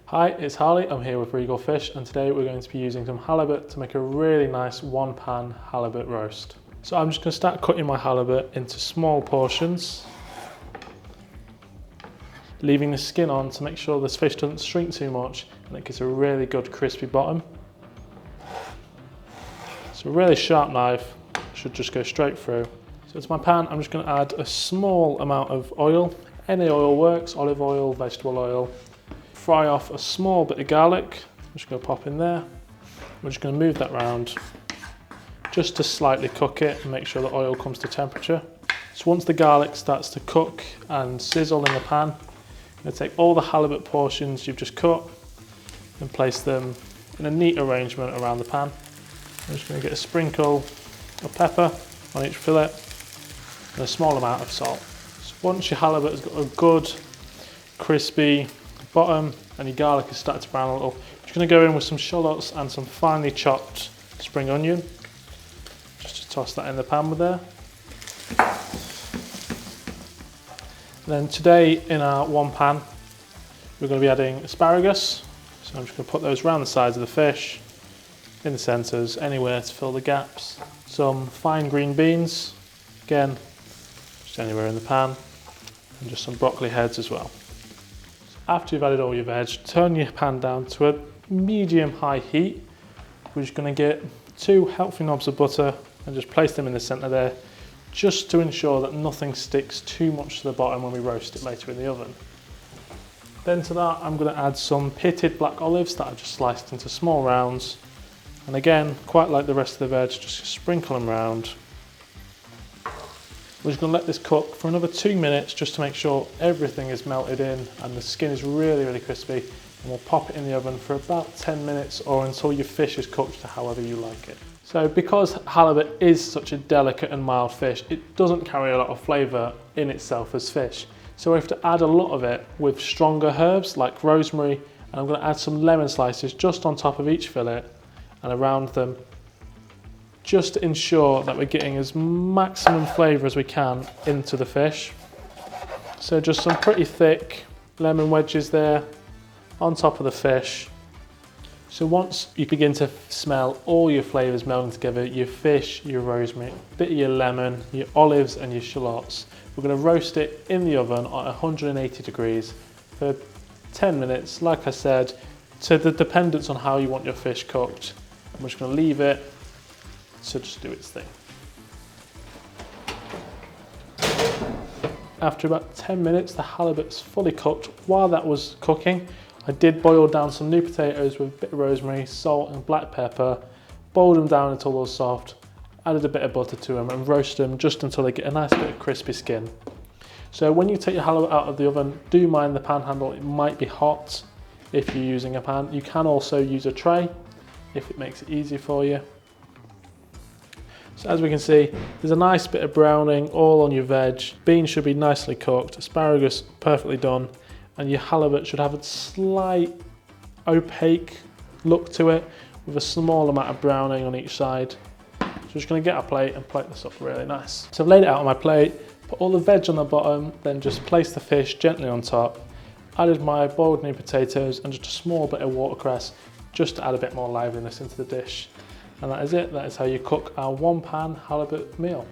Hi, it's Harley, I'm here with Regal Fish, and today we're going to be using some halibut to make a really nice one-pan halibut roast. So I'm just going to start cutting my halibut into small portions, leaving the skin on to make sure this fish doesn't shrink too much and it gets a really good crispy bottom. So a really sharp knife should just go straight through. So to my pan, I'm just going to add a small amount of oil. Any oil works, olive oil, vegetable oil. Fry off a small bit of garlic. I'm just going to pop in there. We're just going to move that round just to slightly cook it and make sure the oil comes to temperature. So once the garlic starts to cook and sizzle in the pan, I'm going to take all the halibut portions you've just cut and place them in a neat arrangement around the pan. I'm just going to get a sprinkle of pepper on each fillet and a small amount of salt. So once your halibut has got a good crispy bottom and your garlic has started to brown a little, I'm just going to go in with some shallots and some finely chopped spring onion. Just to toss that in the pan with there. Then today in our one pan we're going to be adding asparagus. So I'm just going to put those around the sides of the fish, in the centres, anywhere to fill the gaps. Some fine green beans, again just anywhere in the pan, and just some broccoli heads as well. After you've added all your veg, turn your pan down to a medium-high heat. We're just going to get 2 healthy knobs of butter and just place them in the centre there, just to ensure that nothing sticks too much to the bottom when we roast it later in the oven. Then to that, I'm going to add some pitted black olives that I've just sliced into small rounds. And again, quite like the rest of the veg, just sprinkle them around. We're just going to let this cook for another 2 minutes just to make sure everything is melted in and the skin is really crispy, and we'll pop it in the oven for about 10 minutes or until your fish is cooked to however you like it. So because halibut is such a delicate and mild fish, it doesn't carry a lot of flavour in itself as fish. So we have to add a lot of it with stronger herbs like rosemary, and I'm going to add some lemon slices just on top of each fillet and around them, just to ensure that we're getting as maximum flavour as we can into the fish. So just some pretty thick lemon wedges there on top of the fish. So once you begin to smell all your flavours melding together, your fish, your rosemary, a bit of your lemon, your olives and your shallots, we're going to roast it in the oven at 180 degrees for 10 minutes, like I said, to the dependence on how you want your fish cooked. I'm just going to leave it to just do its thing. After about 10 minutes, the halibut's fully cooked. While that was cooking, I did boil down some new potatoes with a bit of rosemary, salt and black pepper, boiled them down until they're soft, added a bit of butter to them and roast them just until they get a nice bit of crispy skin. So when you take your halibut out of the oven, do mind the pan handle, it might be hot if you're using a pan. You can also use a tray if it makes it easier for you. So as we can see, there's a nice bit of browning all on your veg. Beans should be nicely cooked, asparagus perfectly done, and your halibut should have a slight opaque look to it with a small amount of browning on each side. So I'm just going to get a plate and plate this up really nice. So I've laid it out on my plate, put all the veg on the bottom, then just place the fish gently on top, added my boiled new potatoes and just a small bit of watercress just to add a bit more liveliness into the dish. And that is it, that is how you cook our one pan halibut meal.